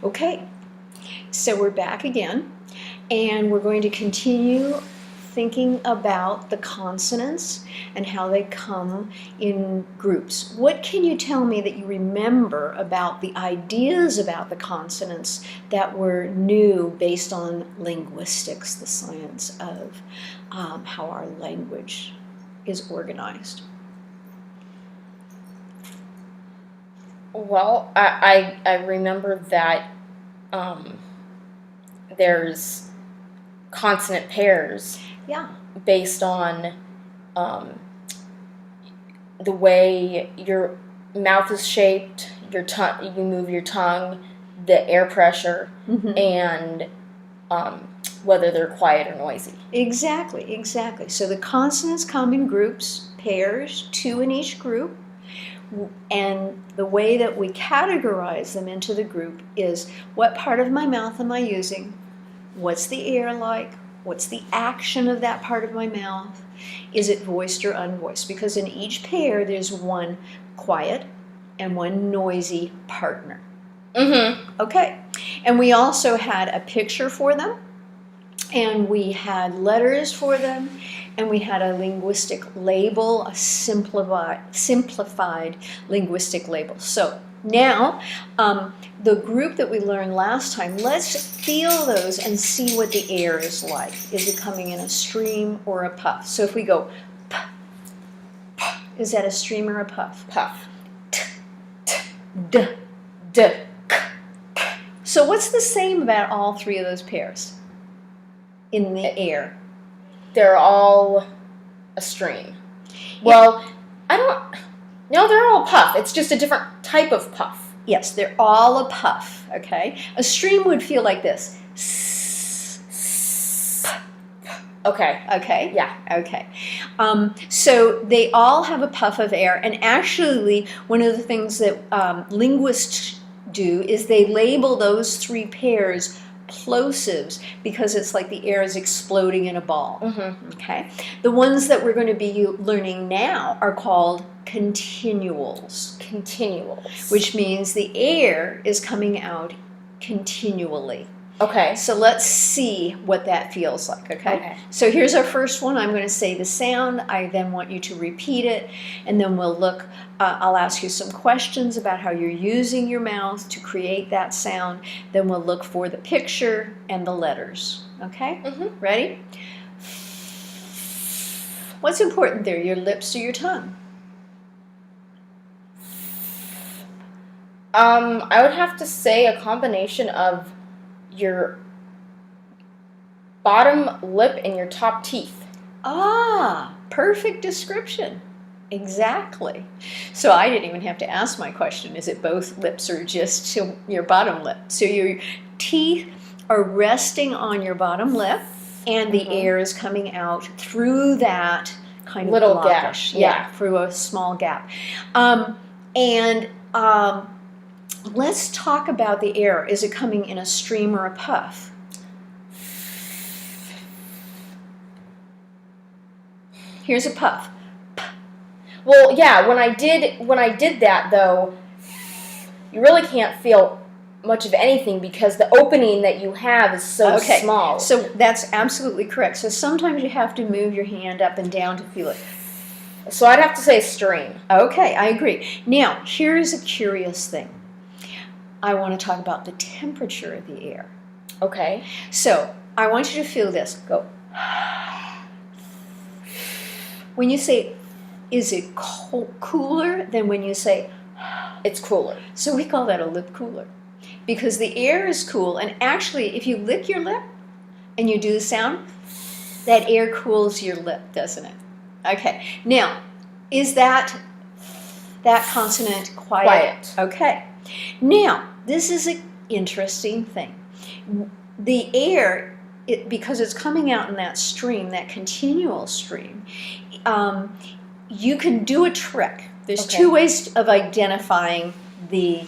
Okay, so we're back again, and we're going to continue thinking about the consonants and how they come in groups. What can you tell me that you remember about the ideas about the consonants that were new based on linguistics, the science of how our language is organized? Well, I remember that there's consonant pairs Yeah. based on the way your mouth is shaped, your tongue, you move your tongue, the air pressure, and whether they're quiet or noisy. Exactly, exactly. So the consonants come in groups, pairs, 2 in each group. And the way that we categorize them into the group is what part of my mouth am I using? What's the air like? What's the action of that part of my mouth? Is it voiced or unvoiced? Because in each pair there's one quiet and one noisy partner. Okay. And we also had a picture for them, and we had letters for them, and we had a linguistic label, a simplified linguistic label. So now, the group that we learned last time, let's feel those and see what the air is like. Is it coming in a stream or a puff? So if we go p, p, is that a stream or a puff? Puff. T, t, d, d, k, k. So what's the same about all 3 of those pairs in the air? They're all a stream. Well, no, they're all puff. It's just a different type of puff. Yes, they're all a puff, okay? A stream would feel like this. Okay. Okay? Yeah. Okay. So they all have a puff of air, and actually one of the things that linguists do is they label those 3 pairs plosives because it's like the air is exploding in a ball. Okay? The ones that we're going to be learning now are called continuals. Continuals. Which means the air is coming out continually. Okay. So let's see what that feels like, Okay. So here's our first one. I'm going to say the sound. I then want you to repeat it, and then we'll look. I'll ask you some questions about how you're using your mouth to create that sound. Then we'll look for the picture and the letters. Okay? Ready? What's important there, your lips or your tongue? I would have to say a combination of your bottom lip and your top teeth. Ah, perfect description. Exactly. So I didn't even have to ask my question. Is it both lips or just your bottom lip? So your teeth are resting on your bottom lip, and the air is coming out through that kind of little blockish. gap. Yeah, through a small gap. Let's talk about the air. Is it coming in a stream or a puff? Here's a puff. Well, yeah, when I did that though, you really can't feel much of anything because the opening that you have is so small. So that's absolutely correct. So sometimes you have to move your hand up and down to feel it. So I'd have to say stream. Okay, I agree. Now, here's a curious thing. I want to talk about the temperature of the air. Okay. So I want you to feel this. Go. When you say, is it cooler than when you say, it's cooler. So we call that a lip cooler. Because the air is cool, and actually if you lick your lip and you do the sound, that air cools your lip, doesn't it? Okay. Now, is that consonant quiet? Quiet. Okay. Now, this is an interesting thing. The air, because it's coming out in that stream, that continual stream, you can do a trick. There's 2 ways of identifying the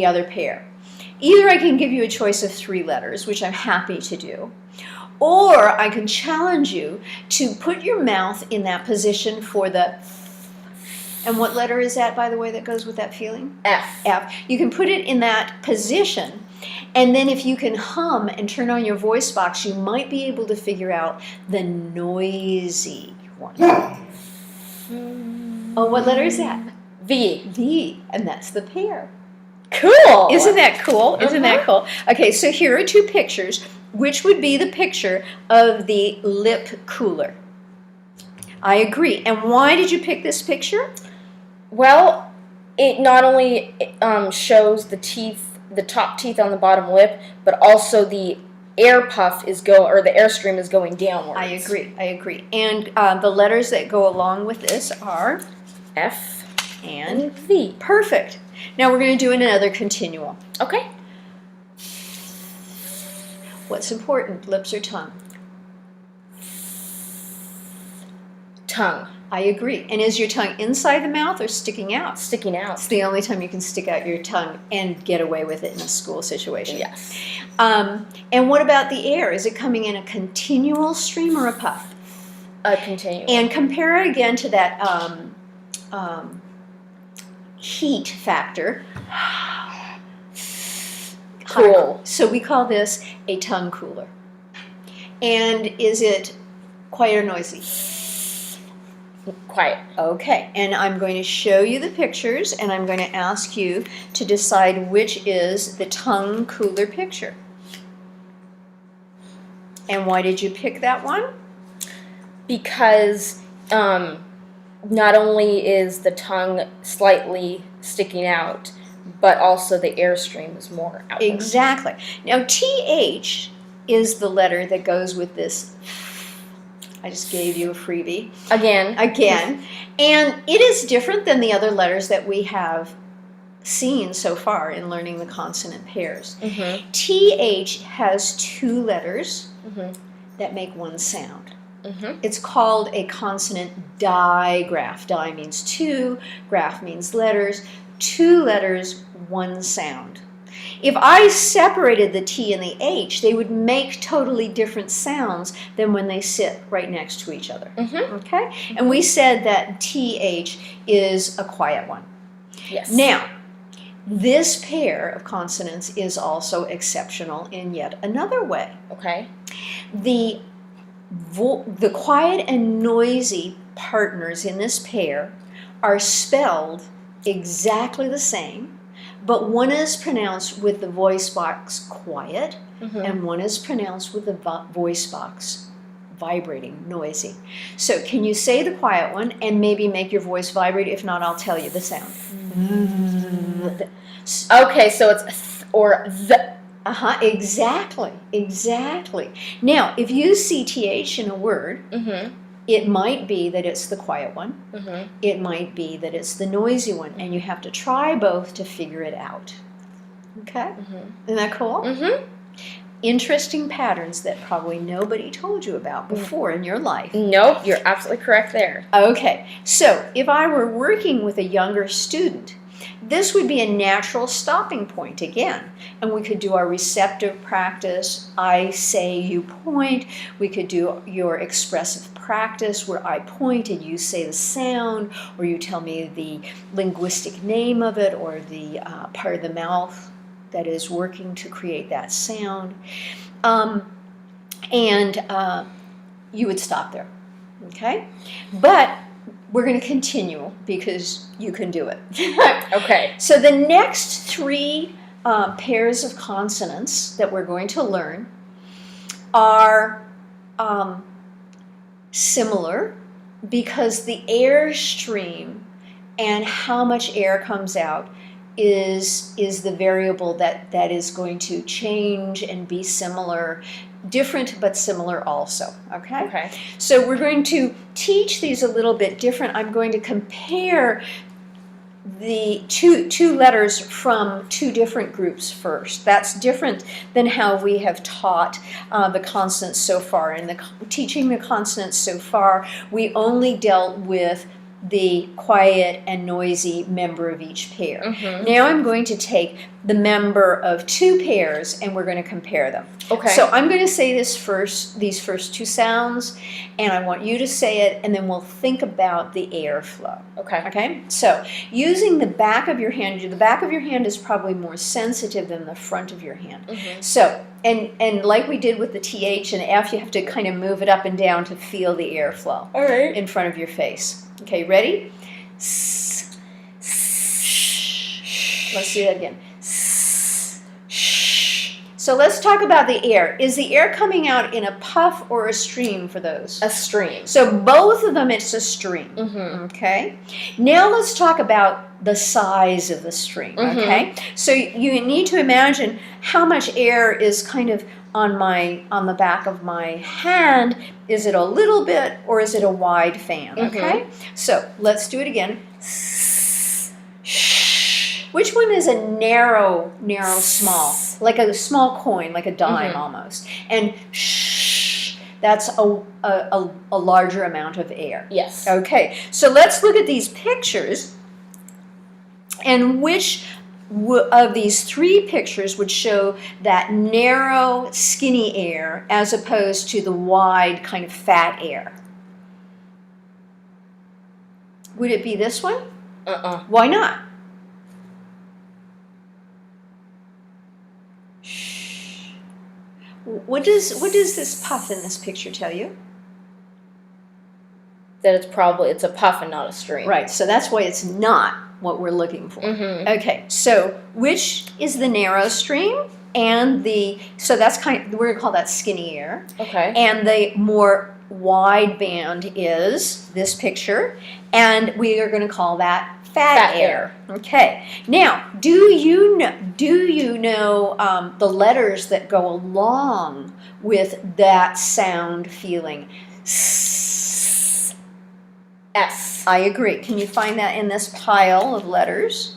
other pair. Either I can give you a choice of 3 letters, which I'm happy to do, or I can challenge you to put your mouth in that position for the And what letter is that, by the way, that goes with that feeling? F. F. You can put it in that position, and then if you can hum and turn on your voice box, you might be able to figure out the noisy one. Oh, what letter is that? V. V, and that's the pair. Cool. Isn't that cool? Isn't that Uh-huh. cool? Okay, so here are two pictures. Which would be the picture of the lip cooler? I agree. And why did you pick this picture? Well, it not only shows the teeth, the top teeth on the bottom lip, but also the air puff is or the airstream is going downwards. I agree. And the letters that go along with this are F and V. Perfect. Now we're going to do another continual. Okay. What's important, lips or tongue? Tongue. I agree. And is your tongue inside the mouth or sticking out? Sticking out. It's the only time you can stick out your tongue and get away with it in a school situation. Yes. And what about the air? Is it coming in a continual stream or a puff? Continue. And compare it again to that heat factor. Cool. So we call this a tongue cooler. And is it quiet or noisy? Quiet. Okay, and I'm going to show you the pictures, and I'm going to ask you to decide which is the tongue cooler picture. And why did you pick that one? Because not only is the tongue slightly sticking out, but also the airstream is more outward. Exactly. Now, TH is the letter that goes with this. I just gave you a freebie. Again. And it is different than the other letters that we have seen so far in learning the consonant pairs. Mm-hmm. TH has two letters Mm-hmm. that make one sound. Mm-hmm. It's called a consonant digraph. Di means two, graph means letters. Two letters, one sound. If I separated the T and the H, they would make totally different sounds than when they sit right next to each other. Mm-hmm. Okay? And we said that TH is a quiet one. Yes. Now, this pair of consonants is also exceptional in yet another way. Okay. The quiet and noisy partners in this pair are spelled exactly the same, but one is pronounced with the voice box quiet, Mm-hmm. and one is pronounced with the voice box vibrating, noisy. So can you say the quiet one and maybe make your voice vibrate? If not, I'll tell you the sound. Okay, so it's th or the. Exactly. Now, if you see TH in a word, Mm-hmm. it might be that it's the quiet one. Mm-hmm. It might be that it's the noisy one, and you have to try both to figure it out. Okay? Mm-hmm. Isn't that cool? Mm-hmm. Interesting patterns that probably nobody told you about before in your life. Nope, you're absolutely correct there. Okay, so if I were working with a younger student, this would be a natural stopping point again. And we could do our receptive practice, I say, you point. We could do your expressive practice where I point and you say the sound, or you tell me the linguistic name of it, or the part of the mouth that is working to create that sound. You would stop there, okay? But we're going to continue because you can do it. Okay. So the next three pairs of consonants that we're going to learn are similar because the air stream and how much air comes out is the variable that is going to change and be similar, different but similar also, okay? Okay. So we're going to teach these a little bit different. I'm going to compare the two letters from two different groups first. That's different than how we have taught the consonants so far. In teaching the consonants so far, we only dealt with the quiet and noisy member of each pair. Mm-hmm. Now I'm going to take the member of two pairs and we're going to compare them. Okay. So I'm going to say these first two sounds, and I want you to say it, and then we'll think about the airflow. Okay. Okay? So using the back of your hand, the back of your hand is probably more sensitive than the front of your hand. Mm-hmm. So, and like we did with the TH and F, you have to kind of move it up and down to feel the airflow All right. in front of your face. Okay, ready? S. Let's do that again. So let's talk about the air. Is the air coming out in a puff or a stream for those? A stream. So both of them, it's a stream. Mm-hmm. Okay. Now let's talk about the size of the stream. Mm-hmm. Okay. So you need to imagine how much air is kind of on the back of my hand. Is it a little bit or is it a wide fan? Okay. So let's do it again. Which one is a narrow, small? Like a small coin, like a dime almost. And that's a larger amount of air. Yes. Okay, so let's look at these pictures. And which of these three pictures would show that narrow, skinny air as opposed to the wide, kind of fat air? Would it be this one? Why not? What does this puff in this picture tell you? That it's a puff and not a stream. Right, so that's why it's not what we're looking for. Mm-hmm. Okay, so which is the narrow stream and so that's we're gonna call that skinny air. Okay. And the more wide band is this picture, and we are gonna call that fat air. Okay. Now, do you know the letters that go along with that sound feeling? S. S. I agree. Can you find that in this pile of letters?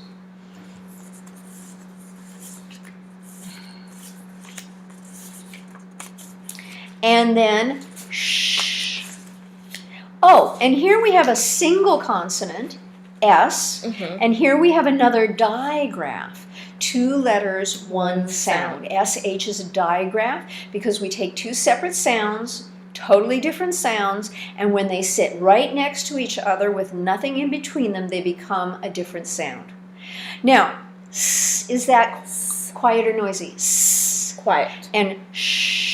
And then sh. Oh, and here we have a single consonant, S, and here we have another digraph. 2 letters, 1 sound. SH is a digraph because we take 2 separate sounds, totally different sounds, and when they sit right next to each other with nothing in between them, they become a different sound. Now, S, is that quiet or noisy? S. Quiet. And sh.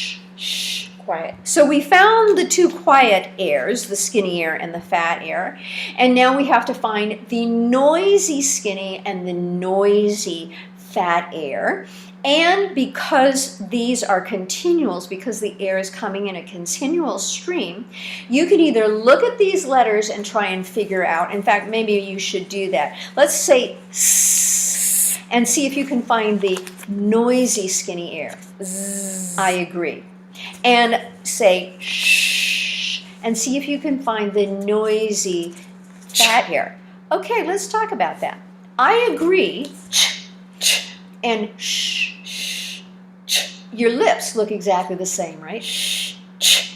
Quiet. So we found the 2 quiet airs, the skinny air and the fat air, and now we have to find the noisy skinny and the noisy fat air. And because these are continuals, because the air is coming in a continual stream, you can either look at these letters and try and figure out, in fact, maybe you should do that. Let's say S and see if you can find the noisy skinny air. Z. I agree. And say shh and see if you can find the noisy fat air. Okay, let's talk about that. I agree. And shh. Your lips look exactly the same, right?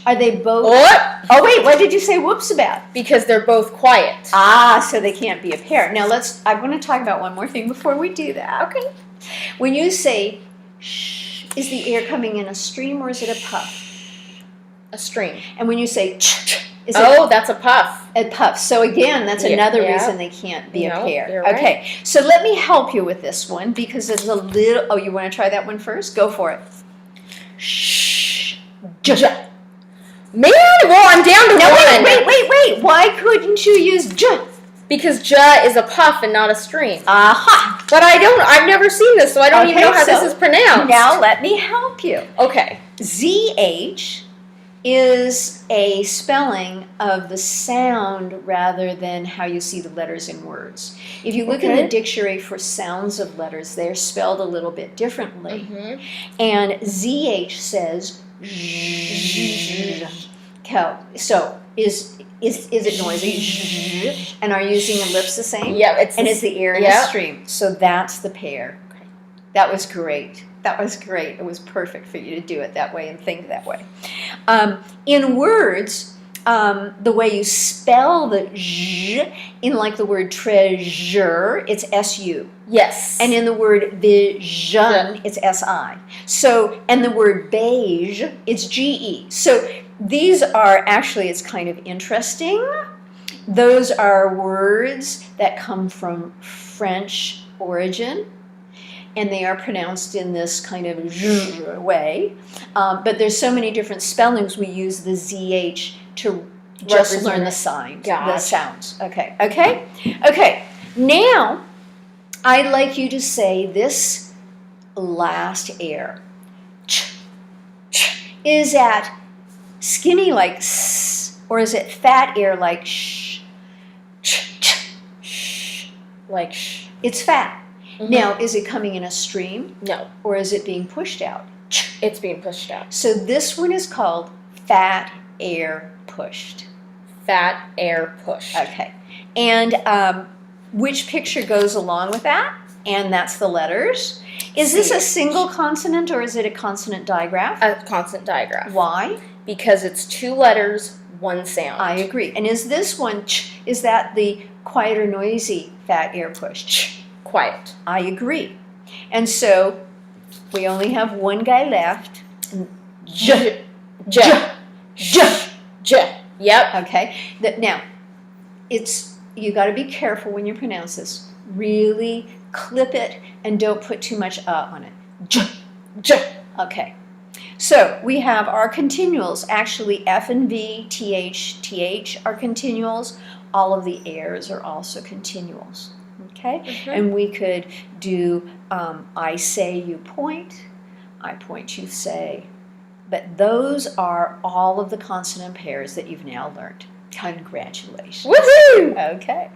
Are they both? What? Oh wait, what did you say whoops about? Because they're both quiet. Ah, so they can't be a pair. Now I want to talk about one more thing before we do that. Okay. When you say shh, is the air coming in a stream or is it a puff? A stream. And when you say ch, is that's a puff. it a puff? So again, that's another reason they can't be a pair. You're right. Okay, so let me help you with this one because it's a little. Oh, you want to try that one first? Go for it. Shh. Man, well, I'm down to one. Wait. Why couldn't you use j? Because j is a puff and not a stream. Aha. But I've never seen this, so I don't even know how this is pronounced. Now let me help you. Okay. ZH is a spelling of the sound rather than how you see the letters in words. If you look in the dictionary for sounds of letters, they're spelled a little bit differently. And ZH says zzz. So is it noisy? And are you using the lips the same? Yeah, and is the air in a stream? So that's the pair. Okay. That was great. It was perfect for you to do it that way and think that way. In words, the way you spell the zh in like the word treasure, it's S-U. Yes. And in the word vision, it's S-I. So, and the word beige, it's G-E. So these are actually, it's kind of interesting. Those are words that come from French origin, and they are pronounced in this kind of zh way. But there's so many different spellings, we use the ZH to just Represent learn it. the signs, Gotcha. the sounds. Okay, okay? Okay, now I'd like you to say this last air. Ch, ch. Is that skinny like s, or is it fat air like sh? Ch, ch, sh. Like sh. It's fat. Mhm. Now, is it coming in a stream, No, or is it being pushed out? Ch. it's being pushed out. So this one is called fat air pushed. Fat air pushed. Okay. And which picture goes along with that? And that's the letters. Is this a CH. single consonant or is it a consonant digraph? A consonant digraph. Why? Because it's 2 letters, 1 sound. I agree. And is this one, ch, is that the quiet or noisy fat air push? Ch. Quiet. I agree. And so we only have one guy left. J. J. J. J. Yep. Okay. Now, you got to be careful when you pronounce this. Really clip it and don't put too much on it. J. J. Okay. So we have our continuals. Actually, F and V, TH, TH are continuals. All of the airs are also continuals. Okay? And we could do I say, you point. I point, you say. But those are all of the consonant pairs that you've now learned. Congratulations. Woohoo! Okay.